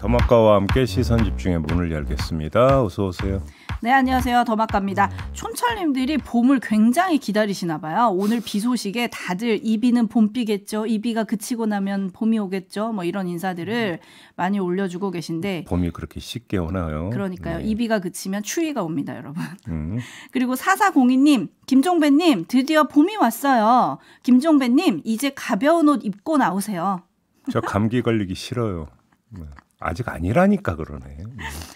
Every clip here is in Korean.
더마카와 함께 시선집중의 문을 열겠습니다. 어서 오세요. 네, 안녕하세요. 더마카입니다. 촌철님들이 봄을 굉장히 기다리시나 봐요. 오늘 비 소식에 다들 이비는 봄비겠죠. 이비가 그치고 나면 봄이 오겠죠. 뭐 이런 인사들을 많이 올려주고 계신데 봄이 그렇게 쉽게 오나요? 그러니까요. 네. 이비가 그치면 추위가 옵니다, 여러분. 그리고 4402님, 김종배님 드디어 봄이 왔어요. 김종배님 이제 가벼운 옷 입고 나오세요. 저 감기 걸리기 싫어요. 아직 아니라니까 그러네.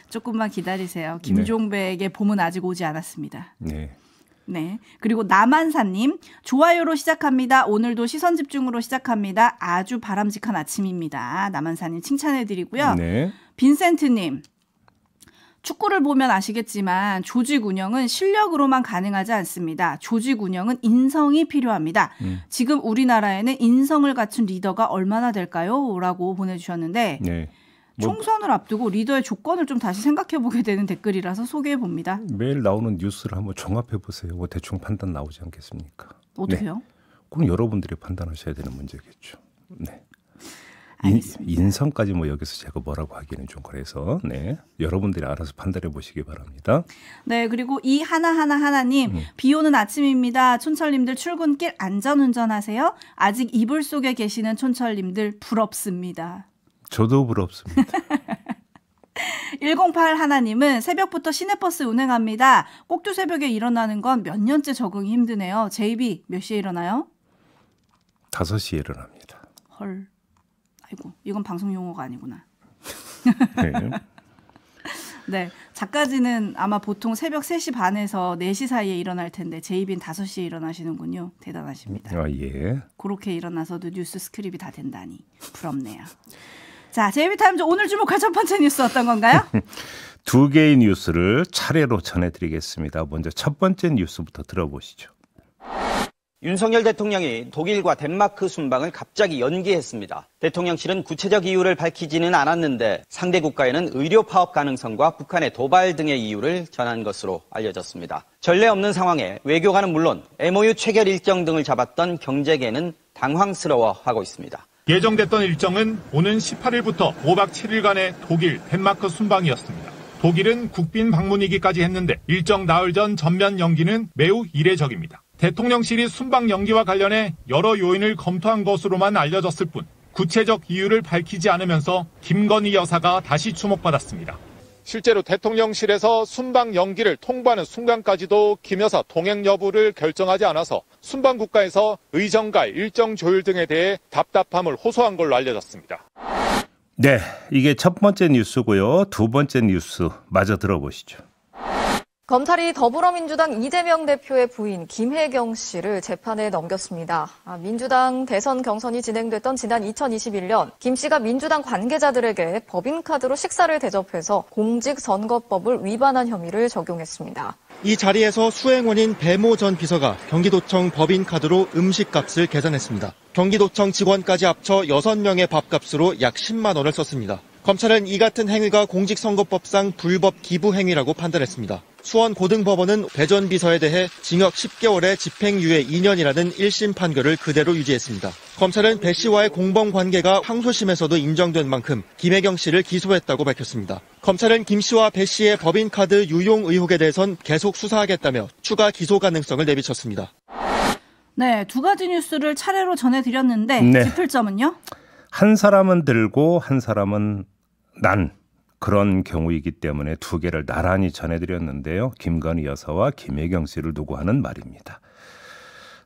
조금만 기다리세요. 김종배에게 봄은 아직 오지 않았습니다. 네. 네. 그리고 남한사님, 좋아요로 시작합니다. 오늘도 시선집중으로 시작합니다. 아주 바람직한 아침입니다. 남한사님 칭찬해드리고요. 네. 빈센트님, 축구를 보면 아시겠지만 조직 운영은 실력으로만 가능하지 않습니다. 조직 운영은 인성이 필요합니다. 지금 우리나라에는 인성을 갖춘 리더가 얼마나 될까요? 라고 보내주셨는데 네. 총선을 앞두고 리더의 조건을 좀 다시 생각해보게 되는 댓글이라서 소개해봅니다. 매일 나오는 뉴스를 한번 종합해보세요. 뭐 대충 판단 나오지 않겠습니까? 어떻게요? 네. 그럼 여러분들이 판단하셔야 되는 문제겠죠. 네. 인성까지 뭐 여기서 제가 뭐라고 하기는 좀 그래서 네, 여러분들이 알아서 판단해 보시기 바랍니다. 네, 그리고 이 하나님 비 오는 아침입니다. 촌철님들 출근길 안전운전하세요. 아직 이불 속에 계시는 촌철님들 부럽습니다. 저도 부럽습니다. 108 하나님은 새벽부터 시내버스 운행합니다. 꼭두 새벽에 일어나는 건 몇 년째 적응이 힘드네요. JB 몇 시에 일어나요? 5시에 일어납니다. 헐. 아이고, 이건 방송 용어가 아니구나. 네. 네, 작가진은 아마 보통 새벽 3시 반에서 4시 사이에 일어날 텐데 JB는 5시에 일어나시는군요. 대단하십니다. 아, 예. 그렇게 일어나서도 뉴스 스크립이 다 된다니 부럽네요. 자, JB타임즈 오늘 주목할 첫 번째 뉴스 어떤 건가요? 두 개의 뉴스를 차례로 전해드리겠습니다. 먼저 첫 번째 뉴스부터 들어보시죠. 윤석열 대통령이 독일과 덴마크 순방을 갑자기 연기했습니다. 대통령실은 구체적 이유를 밝히지는 않았는데 상대 국가에는 의료 파업 가능성과 북한의 도발 등의 이유를 전한 것으로 알려졌습니다. 전례 없는 상황에 외교관은 물론 MOU 체결 일정 등을 잡았던 경제계는 당황스러워하고 있습니다. 예정됐던 일정은 오는 18일부터 5박 7일간의 독일, 덴마크 순방이었습니다. 독일은 국빈 방문이기까지 했는데 일정 나흘 전 전면 연기는 매우 이례적입니다. 대통령실이 순방 연기와 관련해 여러 요인을 검토한 것으로만 알려졌을 뿐 구체적 이유를 밝히지 않으면서 김건희 여사가 다시 주목받았습니다. 실제로 대통령실에서 순방 연기를 통보하는 순간까지도 김 여사 동행 여부를 결정하지 않아서 순방 국가에서 의정갈, 일정 조율 등에 대해 답답함을 호소한 걸로 알려졌습니다. 네, 이게 첫 번째 뉴스고요. 두 번째 뉴스 마저 들어보시죠. 검찰이 더불어민주당 이재명 대표의 부인 김혜경 씨를 재판에 넘겼습니다. 민주당 대선 경선이 진행됐던 지난 2021년 김 씨가 민주당 관계자들에게 법인카드로 식사를 대접해서 공직선거법을 위반한 혐의를 적용했습니다. 이 자리에서 수행원인 배모 전 비서가 경기도청 법인카드로 음식값을 계산했습니다. 경기도청 직원까지 합쳐 6명의 밥값으로 약 10만 원을 썼습니다. 검찰은 이 같은 행위가 공직선거법상 불법 기부 행위라고 판단했습니다. 수원고등법원은 배 전 비서에 대해 징역 10개월에 집행유예 2년이라는 1심 판결을 그대로 유지했습니다. 검찰은 배 씨와의 공범관계가 항소심에서도 인정된 만큼 김혜경 씨를 기소했다고 밝혔습니다. 검찰은 김 씨와 배 씨의 법인카드 유용 의혹에 대해선 계속 수사하겠다며 추가 기소 가능성을 내비쳤습니다. 네, 두 가지 뉴스를 차례로 전해드렸는데 네. 짚을 점은요? 한 사람은 들고 한 사람은 난 그런 경우이기 때문에 두 개를 나란히 전해드렸는데요. 김건희 여사와 김혜경 씨를 두고 하는 말입니다.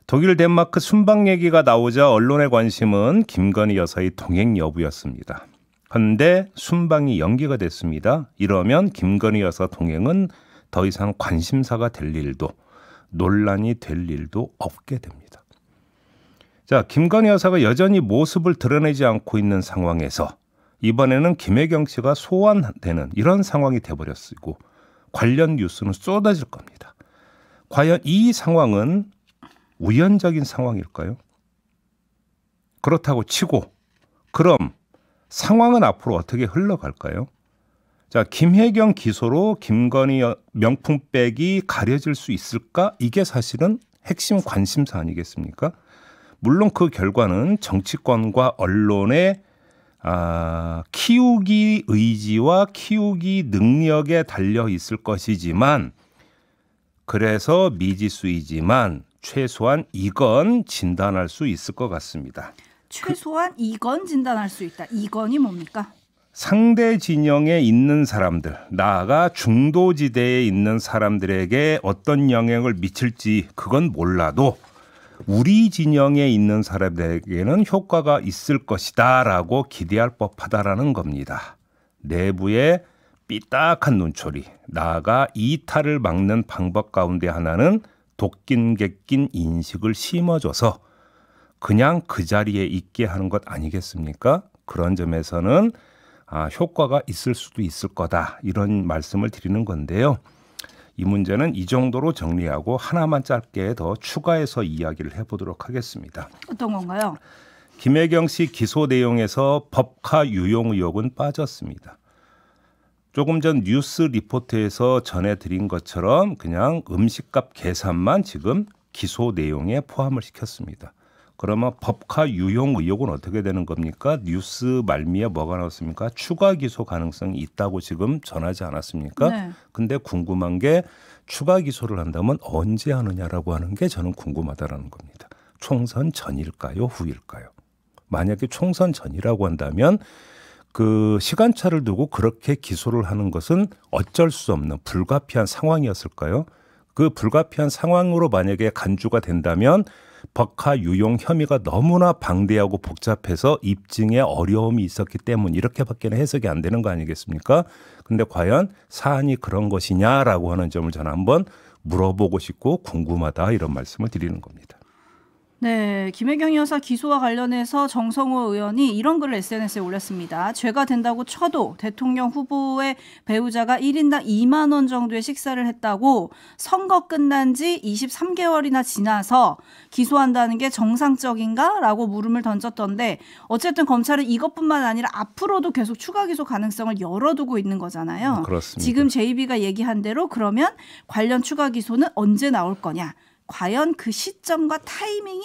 독일 덴마크 순방 얘기가 나오자 언론의 관심은 김건희 여사의 동행 여부였습니다. 그런데 순방이 연기가 됐습니다. 이러면 김건희 여사 동행은 더 이상 관심사가 될 일도 논란이 될 일도 없게 됩니다. 자, 김건희 여사가 여전히 모습을 드러내지 않고 있는 상황에서 이번에는 김혜경 씨가 소환되는 이런 상황이 돼버렸고 관련 뉴스는 쏟아질 겁니다. 과연 이 상황은 우연적인 상황일까요? 그렇다고 치고 그럼 상황은 앞으로 어떻게 흘러갈까요? 자, 김혜경 기소로 김건희 명품백이 가려질 수 있을까? 이게 사실은 핵심 관심사 아니겠습니까? 물론 그 결과는 정치권과 언론의 키우기 의지와 키우기 능력에 달려 있을 것이지만 그래서 미지수이지만 최소한 이건 진단할 수 있을 것 같습니다. 최소한 이건 진단할 수 있다. 이건이 뭡니까? 상대 진영에 있는 사람들, 나아가 중도지대에 있는 사람들에게 어떤 영향을 미칠지 그건 몰라도 우리 진영에 있는 사람들에게는 효과가 있을 것이다라고 기대할 법하다라는 겁니다. 내부의 삐딱한 눈초리, 나아가 이탈을 막는 방법 가운데 하나는 독긴 객긴 인식을 심어줘서 그냥 그 자리에 있게 하는 것 아니겠습니까? 그런 점에서는 효과가 있을 수도 있을 거다 이런 말씀을 드리는 건데요. 이 문제는 이 정도로 정리하고 하나만 짧게 더 추가해서 이야기를 해보도록 하겠습니다. 어떤 건가요? 김혜경 씨 기소 내용에서 법카 유용 의혹은 빠졌습니다. 조금 전 뉴스 리포트에서 전해드린 것처럼 그냥 음식값 계산만 지금 기소 내용에 포함을 시켰습니다. 그러면 법카 유용 의혹은 어떻게 되는 겁니까? 뉴스 말미에 뭐가 나왔습니까? 추가 기소 가능성이 있다고 지금 전하지 않았습니까? 네. 근데 궁금한 게 추가 기소를 한다면 언제 하느냐라고 하는 게 저는 궁금하다라는 겁니다. 총선 전일까요? 후일까요? 만약에 총선 전이라고 한다면 그 시간차를 두고 그렇게 기소를 하는 것은 어쩔 수 없는 불가피한 상황이었을까요? 그 불가피한 상황으로 만약에 간주가 된다면 법카 유용 혐의가 너무나 방대하고 복잡해서 입증에 어려움이 있었기 때문 이렇게밖에는 해석이 안 되는 거 아니겠습니까? 근데 과연 사안이 그런 것이냐라고 하는 점을 저는 한번 물어보고 싶고 궁금하다 이런 말씀을 드리는 겁니다. 네, 김혜경 여사 기소와 관련해서 정성호 의원이 이런 글을 SNS에 올렸습니다. 죄가 된다고 쳐도 대통령 후보의 배우자가 1인당 2만 원 정도의 식사를 했다고 선거 끝난 지 23개월이나 지나서 기소한다는 게 정상적인가? 라고 물음을 던졌던데 어쨌든 검찰은 이것뿐만 아니라 앞으로도 계속 추가 기소 가능성을 열어두고 있는 거잖아요. 그렇습니다. 지금 JB가 얘기한 대로 그러면 관련 추가 기소는 언제 나올 거냐? 과연 그 시점과 타이밍이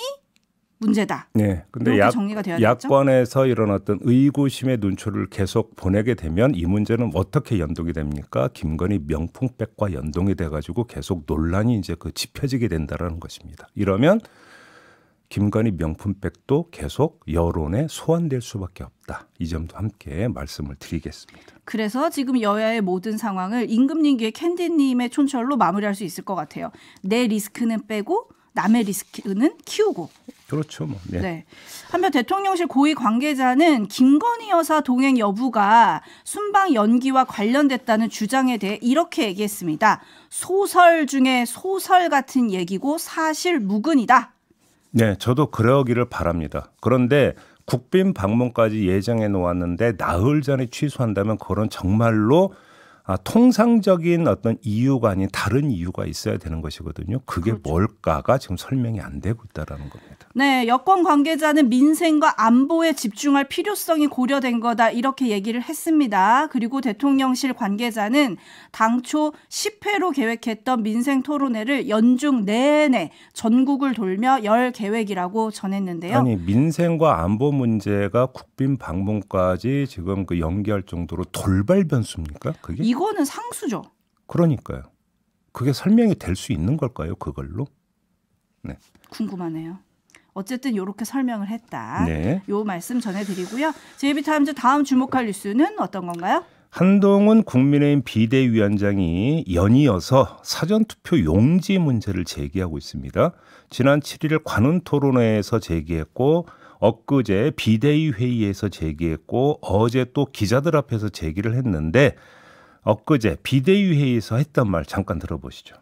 문제다. 네, 근데 정리가 되어야겠죠? 야권에서 이런 어떤 의구심의 눈초리를 계속 보내게 되면 이 문제는 어떻게 연동이 됩니까? 김건희 명품백과 연동이 돼가지고 계속 논란이 이제 짚혀지게 된다라는 것입니다. 이러면 김건희 명품백도 계속 여론에 소환될 수밖에 없다. 이 점도 함께 말씀을 드리겠습니다. 그래서 지금 여야의 모든 상황을 임금님께 캔디님의 촌철로 마무리할 수 있을 것 같아요. 내 리스크는 빼고 남의 리스크는 키우고. 그렇죠. 뭐. 네. 네. 한편 대통령실 고위 관계자는 김건희 여사 동행 여부가 순방 연기와 관련됐다는 주장에 대해 이렇게 얘기했습니다. 소설 중에 소설 같은 얘기고 사실 무근이다. 네, 저도 그러기를 바랍니다. 그런데 국빈 방문까지 예정해 놓았는데 나흘 전에 취소한다면 그건 정말로 통상적인 어떤 이유가 아닌 다른 이유가 있어야 되는 것이거든요. 그게 그렇죠. 뭘까가 지금 설명이 안 되고 있다는 겁니다. 네, 여권 관계자는 민생과 안보에 집중할 필요성이 고려된 거다 이렇게 얘기를 했습니다. 그리고 대통령실 관계자는 당초 10회로 계획했던 민생 토론회를 연중 내내 전국을 돌며 열 계획이라고 전했는데요. 아니 민생과 안보 문제가 국빈 방문까지 지금 연기할 정도로 돌발 변수입니까? 그게? 이거는 상수죠. 그러니까요. 그게 설명이 될 수 있는 걸까요? 그걸로? 네. 궁금하네요. 어쨌든 이렇게 설명을 했다. 네. 요 말씀 전해드리고요. JB타임즈 다음 주목할 뉴스는 어떤 건가요? 한동훈 국민의힘 비대위원장이 연이어서 사전투표 용지 문제를 제기하고 있습니다. 지난 7일 관훈토론회에서 제기했고 엊그제 비대위 회의에서 제기했고 어제 또 기자들 앞에서 제기를 했는데 엊그제 비대위 회의에서 했던 말 잠깐 들어보시죠.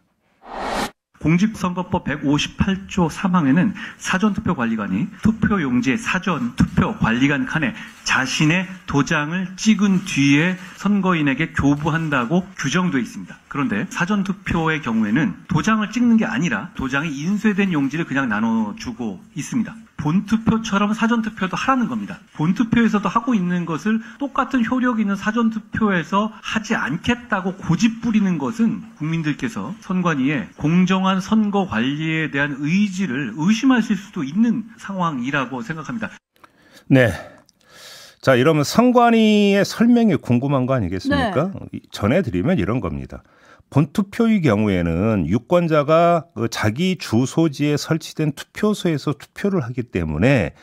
공직선거법 158조 3항에는 사전투표관리관이 투표용지에 사전투표관리관 칸에 자신의 도장을 찍은 뒤에 선거인에게 교부한다고 규정되어 있습니다. 그런데 사전투표의 경우에는 도장을 찍는 게 아니라 도장이 인쇄된 용지를 그냥 나눠주고 있습니다. 본투표처럼 사전투표도 하라는 겁니다. 본투표에서도 하고 있는 것을 똑같은 효력 있는 사전투표에서 하지 않겠다고 고집 부리는 것은 국민들께서 선관위의 공정한 선거 관리에 대한 의지를 의심하실 수도 있는 상황이라고 생각합니다. 네. 자, 이러면 선관위의 설명이 궁금한 거 아니겠습니까? 네. 전해드리면 이런 겁니다. 본투표의 경우에는 유권자가 자기 주소지에 설치된 투표소에서 투표를 하기 때문에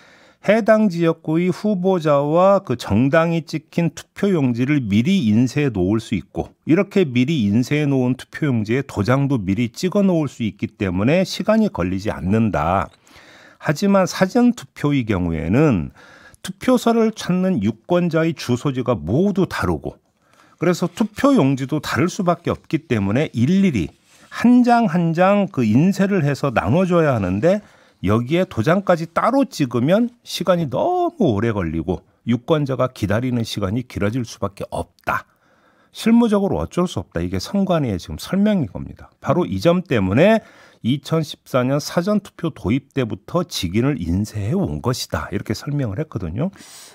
해당 지역구의 후보자와 그 정당이 찍힌 투표용지를 미리 인쇄해 놓을 수 있고, 이렇게 미리 인쇄해 놓은 투표용지에 도장도 미리 찍어 놓을 수 있기 때문에 시간이 걸리지 않는다. 하지만 사전투표의 경우에는 투표소를 찾는 유권자의 주소지가 모두 다르고, 그래서 투표용지도 다를 수밖에 없기 때문에 일일이 한 장 한 장 그 인쇄를 해서 나눠줘야 하는데, 여기에 도장까지 따로 찍으면 시간이 너무 오래 걸리고 유권자가 기다리는 시간이 길어질 수밖에 없다. 실무적으로 어쩔 수 없다. 이게 선관위의 지금 설명인 겁니다. 바로 이 점 때문에 2014년 사전투표 도입 때부터 직인을 인쇄해 온 것이다. 이렇게 설명을 했거든요.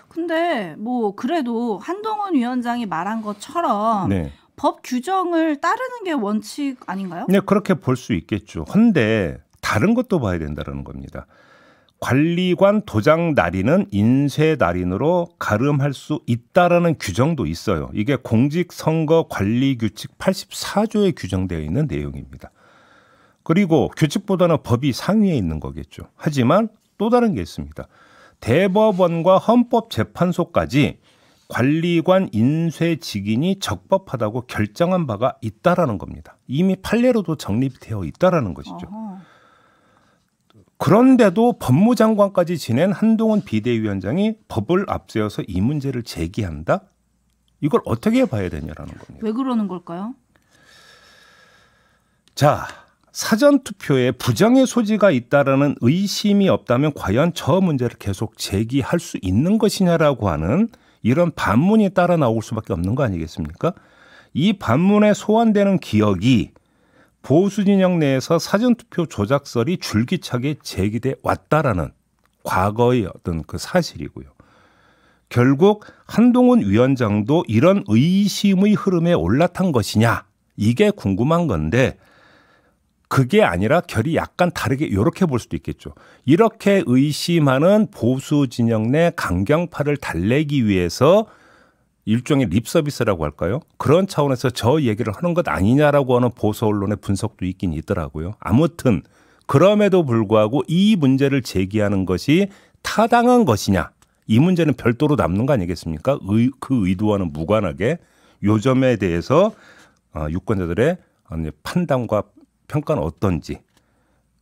근데 뭐 그래도 한동훈 위원장이 말한 것처럼 네. 법 규정을 따르는 게 원칙 아닌가요? 네, 그렇게 볼 수 있겠죠. 근데 다른 것도 봐야 된다는 겁니다. 관리관 도장 날인은 인쇄 날인으로 가름할 수 있다라는 규정도 있어요. 이게 공직선거관리규칙 84조에 규정되어 있는 내용입니다. 그리고 규칙보다는 법이 상위에 있는 거겠죠. 하지만 또 다른 게 있습니다. 대법원과 헌법재판소까지 관리관 인쇄 직인이 적법하다고 결정한 바가 있다라는 겁니다. 이미 판례로도 정립되어 있다라는 것이죠. 어허. 그런데도 법무장관까지 지낸 한동훈 비대위원장이 법을 앞세워서 이 문제를 제기한다? 이걸 어떻게 봐야 되냐라는 겁니다. 왜 그러는 걸까요? 자, 사전투표에 부정의 소지가 있다라는 의심이 없다면 과연 저 문제를 계속 제기할 수 있는 것이냐라고 하는 이런 반문이 따라 나올 수밖에 없는 거 아니겠습니까? 이 반문에 소환되는 기억이 보수 진영 내에서 사전투표 조작설이 줄기차게 제기돼 왔다라는 과거의 어떤 그 사실이고요. 결국 한동훈 위원장도 이런 의심의 흐름에 올라탄 것이냐, 이게 궁금한 건데, 그게 아니라 결이 약간 다르게 이렇게 볼 수도 있겠죠. 이렇게 의심하는 보수 진영 내 강경파를 달래기 위해서 일종의 립서비스라고 할까요? 그런 차원에서 저 얘기를 하는 것 아니냐라고 하는 보수 언론의 분석도 있긴 있더라고요. 아무튼 그럼에도 불구하고 이 문제를 제기하는 것이 타당한 것이냐, 이 문제는 별도로 남는 거 아니겠습니까? 그 의도와는 무관하게 요 점에 대해서 유권자들의 판단과 평가는 어떤지,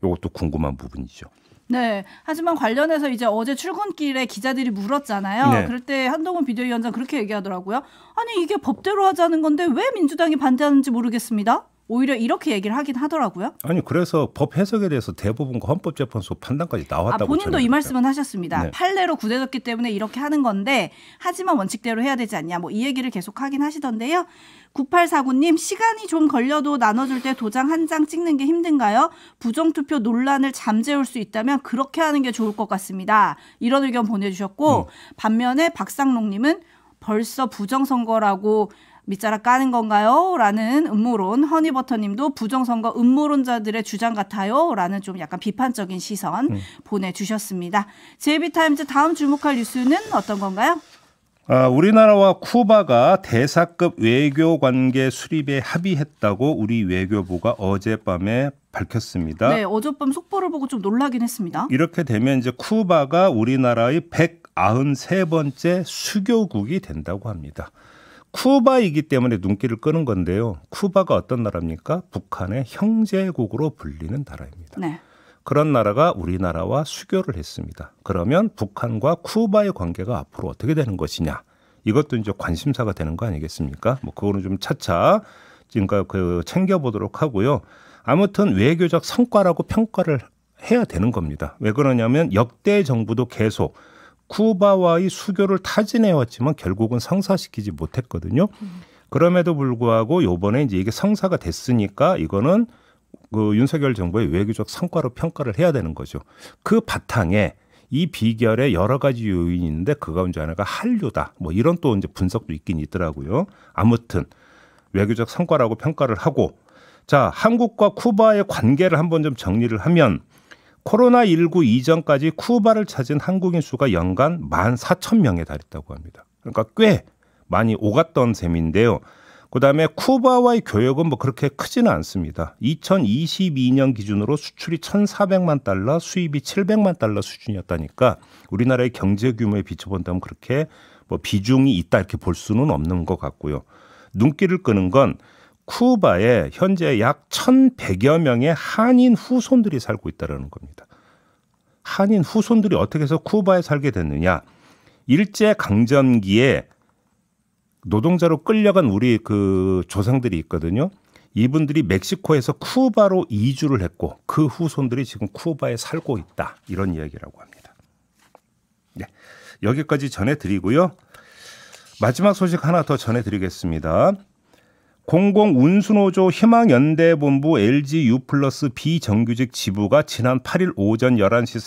이것도 궁금한 부분이죠. 네. 하지만 관련해서 이제 어제 출근길에 기자들이 물었잖아요. 네. 그럴 때 한동훈 비대위원장 그렇게 얘기하더라고요. 아니 이게 법대로 하자는 건데 왜 민주당이 반대하는지 모르겠습니다. 오히려 이렇게 얘기를 하긴 하더라고요. 아니 그래서 법 해석에 대해서 대법원과 헌법재판소 판단까지 나왔다고. 본인도 이 말씀은 하셨습니다. 네. 판례로 굳어졌기 때문에 이렇게 하는 건데 하지만 원칙대로 해야 되지 않냐. 뭐 이 얘기를 계속 하긴 하시던데요. 9849님 시간이 좀 걸려도 나눠줄 때 도장 한 장 찍는 게 힘든가요? 부정투표 논란을 잠재울 수 있다면 그렇게 하는 게 좋을 것 같습니다. 이런 의견 보내주셨고 반면에 박상록님은 벌써 부정선거라고 밑자락 까는 건가요? 라는 음모론. 허니버터님도 부정선거 음모론자들의 주장 같아요? 라는 좀 약간 비판적인 시선 보내주셨습니다. JB타임즈 다음 주목할 뉴스는 어떤 건가요? 우리나라와 쿠바가 대사급 외교관계 수립에 합의했다고 우리 외교부가 어젯밤에 밝혔습니다. 네, 어젯밤 속보를 보고 좀 놀라긴 했습니다. 이렇게 되면 이제 쿠바가 우리나라의 193번째 수교국이 된다고 합니다. 쿠바이기 때문에 눈길을 끄는 건데요. 쿠바가 어떤 나라입니까? 북한의 형제국으로 불리는 나라입니다. 네. 그런 나라가 우리나라와 수교를 했습니다. 그러면 북한과 쿠바의 관계가 앞으로 어떻게 되는 것이냐. 이것도 이제 관심사가 되는 거 아니겠습니까? 뭐 그거는 좀 차차 지금까지 챙겨보도록 하고요. 아무튼 외교적 성과라고 평가를 해야 되는 겁니다. 왜 그러냐면 역대 정부도 계속 쿠바와의 수교를 타진해왔지만 결국은 성사시키지 못했거든요. 그럼에도 불구하고 이번에 이제 이게 성사가 됐으니까 이거는 그 윤석열 정부의 외교적 성과로 평가를 해야 되는 거죠. 그 바탕에 이 비결에 여러 가지 요인이 있는데 그 가운데 하나가 한류다. 뭐 이런 또 이제 분석도 있긴 있더라고요. 아무튼 외교적 성과라고 평가를 하고, 자, 한국과 쿠바의 관계를 한번 좀 정리를 하면 코로나19 이전까지 쿠바를 찾은 한국인 수가 연간 14,000명에 달했다고 합니다. 그러니까 꽤 많이 오갔던 셈인데요. 그다음에 쿠바와의 교역은 뭐 그렇게 크지는 않습니다. 2022년 기준으로 수출이 1,400만 달러, 수입이 700만 달러 수준이었다니까 우리나라의 경제 규모에 비춰본다면 그렇게 뭐 비중이 있다 이렇게 볼 수는 없는 것 같고요. 눈길을 끄는 건 쿠바에 현재 약 1,100여 명의 한인 후손들이 살고 있다는 겁니다. 한인 후손들이 어떻게 해서 쿠바에 살게 됐느냐. 일제강점기에 노동자로 끌려간 우리 그 조상들이 있거든요. 이분들이 멕시코에서 쿠바로 이주를 했고 그 후손들이 지금 쿠바에 살고 있다. 이런 이야기라고 합니다. 네, 여기까지 전해드리고요. 마지막 소식 하나 더 전해드리겠습니다. 공공운수노조 희망연대본부 LGU 플러스 비정규직 지부가 지난 8일 오전 11시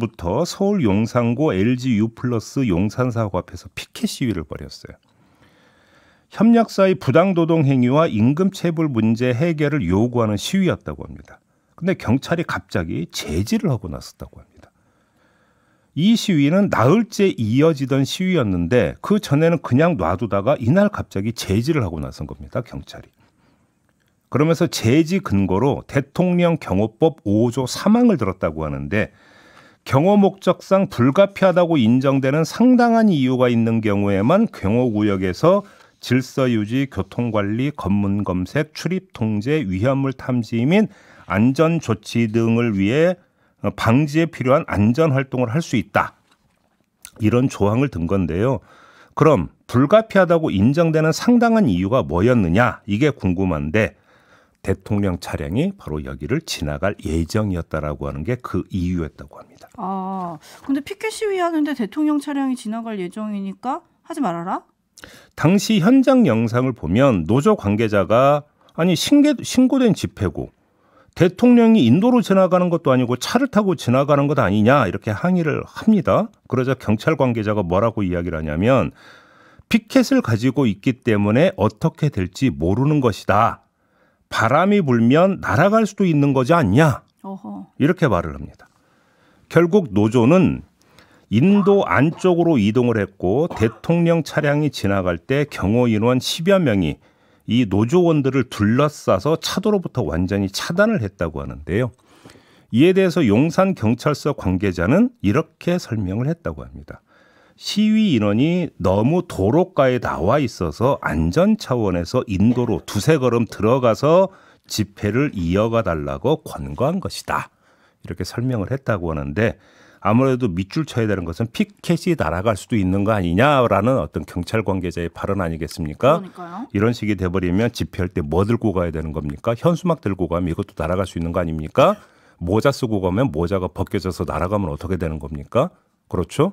30분부터 서울 용산구 LGU 플러스 용산사고 앞에서 피켓 시위를 벌였어요. 협력사의 부당노동 행위와 임금체불 문제 해결을 요구하는 시위였다고 합니다. 그런데 경찰이 갑자기 제지를 하고 나섰다고 합니다. 이 시위는 나흘째 이어지던 시위였는데 그 전에는 그냥 놔두다가 이날 갑자기 제지를 하고 나선 겁니다. 경찰이. 그러면서 제지 근거로 대통령 경호법 5조 3항을 들었다고 하는데 경호 목적상 불가피하다고 인정되는 상당한 이유가 있는 경우에만 경호구역에서 질서유지, 교통관리, 검문검색, 출입통제, 위험물 탐지 및 안전조치 등을 위해 방지에 필요한 안전활동을 할 수 있다. 이런 조항을 든 건데요. 그럼 불가피하다고 인정되는 상당한 이유가 뭐였느냐? 이게 궁금한데 대통령 차량이 바로 여기를 지나갈 예정이었다라고 하는 게 그 이유였다고 합니다. 아, 근데 피켓 시위하는데 대통령 차량이 지나갈 예정이니까 하지 말아라? 당시 현장 영상을 보면 노조 관계자가 아니 신고된 집회고 대통령이 인도로 지나가는 것도 아니고 차를 타고 지나가는 것 아니냐 이렇게 항의를 합니다. 그러자 경찰 관계자가 뭐라고 이야기를 하냐면 피켓을 가지고 있기 때문에 어떻게 될지 모르는 것이다. 바람이 불면 날아갈 수도 있는 거지 않냐. 어허. 이렇게 말을 합니다. 결국 노조는 인도 안쪽으로 이동을 했고 대통령 차량이 지나갈 때 경호 인원 10여 명이 이 노조원들을 둘러싸서 차도로부터 완전히 차단을 했다고 하는데요. 이에 대해서 용산경찰서 관계자는 이렇게 설명을 했다고 합니다. 시위 인원이 너무 도로가에 나와 있어서 안전 차원에서 인도로 두세 걸음 들어가서 집회를 이어가 달라고 권고한 것이다. 이렇게 설명을 했다고 하는데 아무래도 밑줄 쳐야 되는 것은 피켓이 날아갈 수도 있는 거 아니냐라는 어떤 경찰 관계자의 발언 아니겠습니까? 그러니까요. 이런 식이 돼버리면 집회할 때 뭐 들고 가야 되는 겁니까? 현수막 들고 가면 이것도 날아갈 수 있는 거 아닙니까? 모자 쓰고 가면 모자가 벗겨져서 날아가면 어떻게 되는 겁니까? 그렇죠?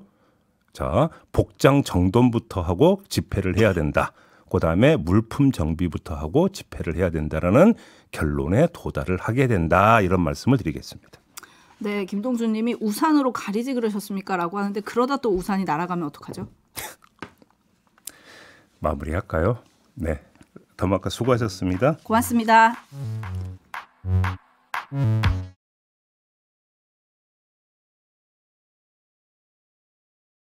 자, 복장 정돈부터 하고 집회를 해야 된다. 그다음에 물품 정비부터 하고 집회를 해야 된다라는 결론에 도달을 하게 된다. 이런 말씀을 드리겠습니다. 네, 김동준 님이 우산으로 가리지 그러셨습니까? 라고 하는데 그러다 또 우산이 날아가면 어떡하죠? 마무리할까요? 네, 더마카 수고하셨습니다. 고맙습니다.